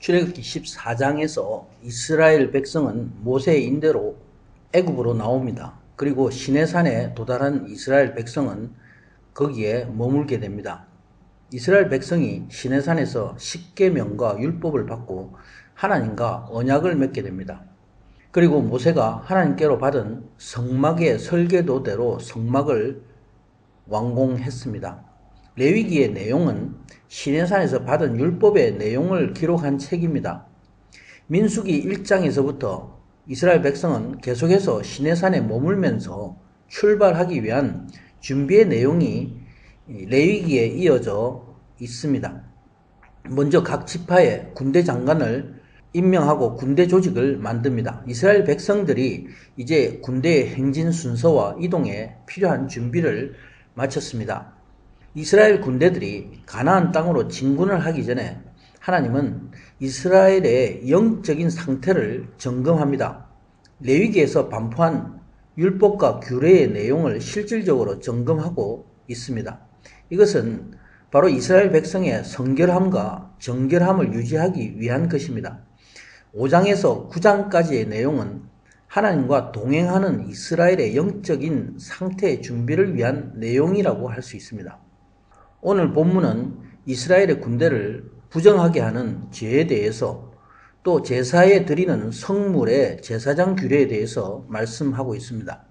출애굽기 14장에서 이스라엘 백성은 모세의 인도로 애굽으로 나옵니다. 그리고 시내산에 도달한 이스라엘 백성은 거기에 머물게 됩니다. 이스라엘 백성이 시내산에서 십계명과 율법을 받고 하나님과 언약을 맺게 됩니다. 그리고 모세가 하나님께로 받은 성막의 설계도대로 성막을 완공했습니다. 레위기의 내용은 시내산에서 받은 율법의 내용을 기록한 책입니다. 민수기 1장에서부터 이스라엘 백성은 계속해서 시내산에 머물면서 출발하기 위한 준비의 내용이 레위기에 이어져 있습니다. 먼저 각 지파의 군대 장관을 임명하고 군대 조직을 만듭니다. 이스라엘 백성들이 이제 군대의 행진 순서와 이동에 필요한 준비를 마쳤습니다. 이스라엘 군대들이 가나안 땅으로 진군을 하기 전에 하나님은 이스라엘의 영적인 상태를 점검합니다. 레위기에서 반포한 율법과 규례의 내용을 실질적으로 점검하고 있습니다. 이것은 바로 이스라엘 백성의 성결함과 정결함을 유지하기 위한 것입니다. 5장에서 9장까지의 내용은 하나님과 동행하는 이스라엘의 영적인 상태의 준비를 위한 내용이라고 할 수 있습니다. 오늘 본문은 이스라엘의 군대를 부정하게 하는 죄에 대해서 또 제사에 드리는 성물의 제사장 규례에 대해서 말씀하고 있습니다.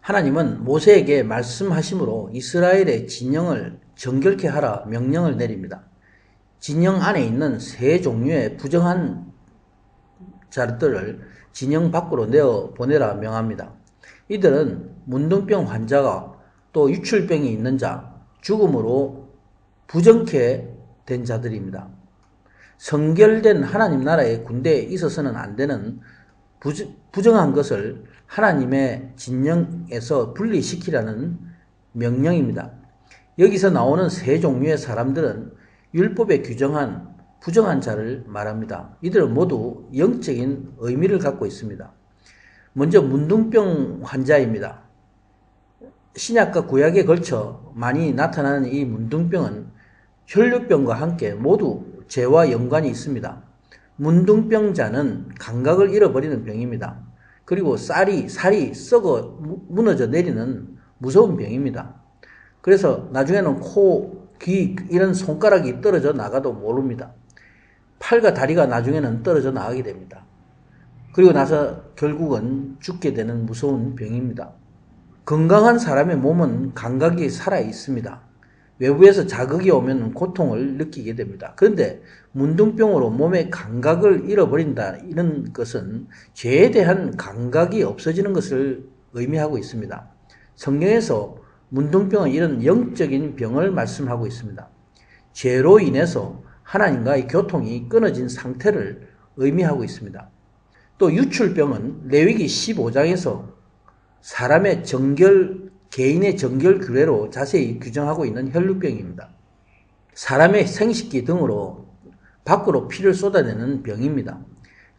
하나님은 모세에게 말씀하심으로 이스라엘의 진영을 정결케 하라 명령을 내립니다. 진영 안에 있는 세 종류의 부정한 자들을 진영 밖으로 내어 보내라 명합니다. 이들은 문둥병 환자가 또 유출병이 있는 자, 죽음으로 부정케 된 자들입니다. 성결된 하나님 나라의 군대에 있어서는 안 되는 부정한 것을 하나님의 진영에서 분리시키라는 명령입니다. 여기서 나오는 세 종류의 사람들은 율법에 규정한 부정한 자를 말합니다. 이들은 모두 영적인 의미를 갖고 있습니다. 먼저 문둥병 환자입니다. 신약과 구약에 걸쳐 많이 나타나는 이 문둥병은 혈류병과 함께 모두 죄와 연관이 있습니다. 문둥병자는 감각을 잃어버리는 병입니다. 그리고 살이 썩어 무너져 내리는 무서운 병입니다. 그래서 나중에는 코, 귀 이런 손가락이 떨어져 나가도 모릅니다. 팔과 다리가 나중에는 떨어져 나가게 됩니다. 그리고 나서 결국은 죽게 되는 무서운 병입니다. 건강한 사람의 몸은 감각이 살아 있습니다. 외부에서 자극이 오면 고통을 느끼게 됩니다. 그런데 문둥병으로 몸의 감각을 잃어버린다 이런 것은 죄에 대한 감각이 없어지는 것을 의미하고 있습니다. 성경에서 문둥병은 이런 영적인 병을 말씀하고 있습니다. 죄로 인해서 하나님과의 교통이 끊어진 상태를 의미하고 있습니다. 또 유출병은 레위기 15장에서 사람의 개인의 정결 규례로 자세히 규정하고 있는 혈루병입니다. 사람의 생식기 등으로 밖으로 피를 쏟아내는 병입니다.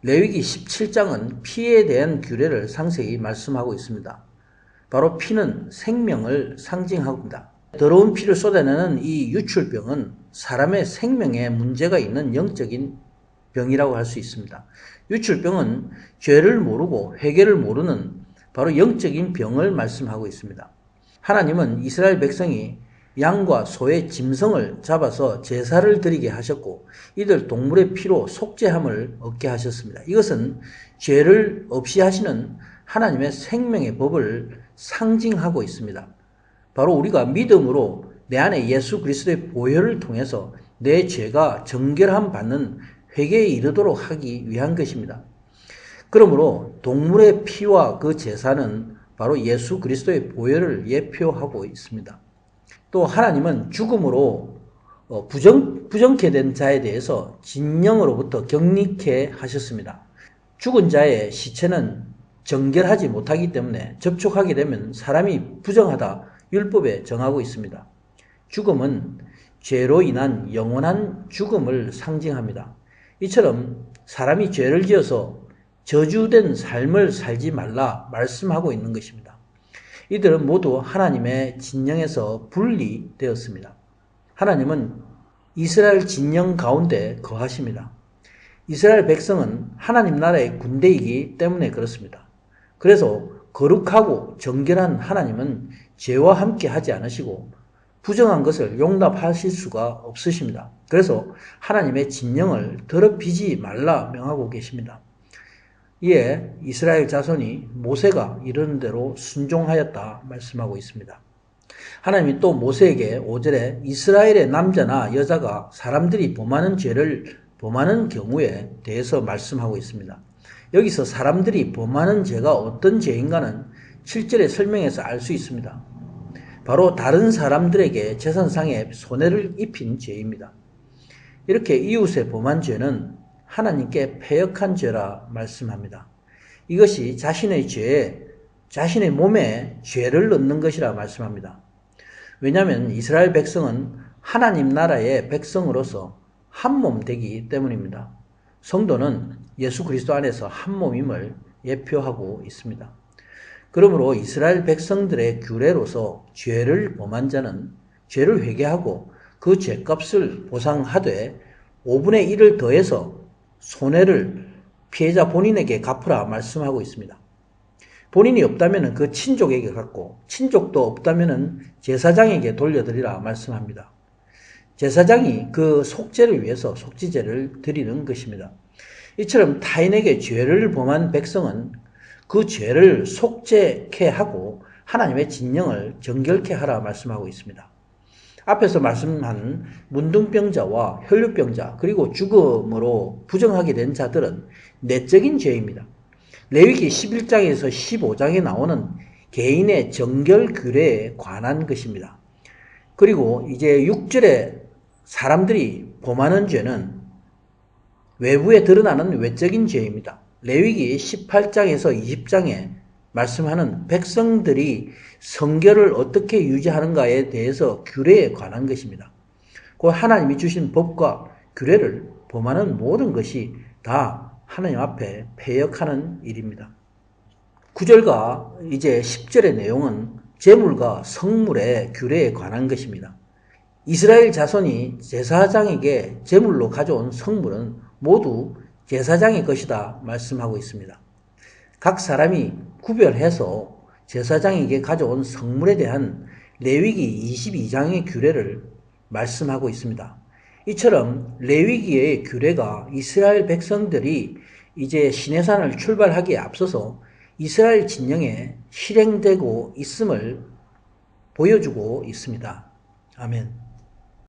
레위기 17장은 피에 대한 규례를 상세히 말씀하고 있습니다. 바로 피는 생명을 상징합니다. 더러운 피를 쏟아내는 이 유출병은 사람의 생명에 문제가 있는 영적인 병이라고 할 수 있습니다. 유출병은 죄를 모르고 회개를 모르는 바로 영적인 병을 말씀하고 있습니다. 하나님은 이스라엘 백성이 양과 소의 짐승을 잡아서 제사를 드리게 하셨고 이들 동물의 피로 속죄함을 얻게 하셨습니다. 이것은 죄를 없이 하시는 하나님의 생명의 법을 상징하고 있습니다. 바로 우리가 믿음으로 내 안에 예수 그리스도의 보혈을 통해서 내 죄가 정결함 받는 회개에 이르도록 하기 위한 것입니다. 그러므로 동물의 피와 그 제사는 바로 예수 그리스도의 보혈을 예표하고 있습니다. 또 하나님은 죽음으로 부정케 된 자에 대해서 진영으로부터 격리케 하셨습니다. 죽은 자의 시체는 정결하지 못하기 때문에 접촉하게 되면 사람이 부정하다 율법에 정하고 있습니다. 죽음은 죄로 인한 영원한 죽음을 상징합니다. 이처럼 사람이 죄를 지어서 저주된 삶을 살지 말라 말씀하고 있는 것입니다. 이들은 모두 하나님의 진영에서 분리되었습니다. 하나님은 이스라엘 진영 가운데 거하십니다. 이스라엘 백성은 하나님 나라의 군대이기 때문에 그렇습니다. 그래서 거룩하고 정결한 하나님은 죄와 함께 하지 않으시고 부정한 것을 용납하실 수가 없으십니다. 그래서 하나님의 진영을 더럽히지 말라 명하고 계십니다. 이에 이스라엘 자손이 모세가 이르는 대로 순종하였다 말씀하고 있습니다. 하나님이 또 모세에게 5절에 이스라엘의 남자나 여자가 사람들이 범하는 죄를 범하는 경우에 대해서 말씀하고 있습니다. 여기서 사람들이 범하는 죄가 어떤 죄인가는 7절에 설명해서 알 수 있습니다. 바로 다른 사람들에게 재산상의 손해를 입힌 죄입니다. 이렇게 이웃의 범한 죄는 하나님께 패역한 죄라 말씀합니다. 이것이 자신의 죄에 자신의 몸에 죄를 넣는 것이라 말씀합니다. 왜냐하면 이스라엘 백성은 하나님 나라의 백성으로서 한 몸 되기 때문입니다. 성도는 예수 그리스도 안에서 한 몸임을 예표하고 있습니다. 그러므로 이스라엘 백성들의 규례로서 죄를 범한 자는 죄를 회개하고 그 죄값을 보상하되 5분의 1을 더해서 손해를 피해자 본인에게 갚으라 말씀하고 있습니다. 본인이 없다면 그 친족에게 갚고 친족도 없다면 제사장에게 돌려드리라 말씀합니다. 제사장이 그 속죄를 위해서 속죄제를 드리는 것입니다. 이처럼 타인에게 죄를 범한 백성은 그 죄를 속죄케 하고 하나님의 진영을 정결케 하라 말씀하고 있습니다. 앞에서 말씀한 문둥병자와 혈류병자 그리고 죽음으로 부정하게 된 자들은 내적인 죄입니다. 레위기 11장에서 15장에 나오는 개인의 정결 규례에 관한 것입니다. 그리고 이제 6절에 사람들이 범하는 죄는 외부에 드러나는 외적인 죄입니다. 레위기 18장에서 20장에 말씀하는 백성들이 성결을 어떻게 유지하는가에 대해서 규례에 관한 것입니다. 그 하나님이 주신 법과 규례를 범하는 모든 것이 다 하나님 앞에 패역하는 일입니다. 9절과 이제 10절의 내용은 제물과 성물의 규례에 관한 것입니다. 이스라엘 자손이 제사장에게 제물로 가져온 성물은 모두 제사장의 것이다 말씀하고 있습니다. 각 사람이 구별해서 제사장에게 가져온 성물에 대한 레위기 22장의 규례를 말씀하고 있습니다. 이처럼 레위기의 규례가 이스라엘 백성들이 이제 시내산을 출발하기에 앞서서 이스라엘 진영에 실행되고 있음을 보여주고 있습니다. 아멘.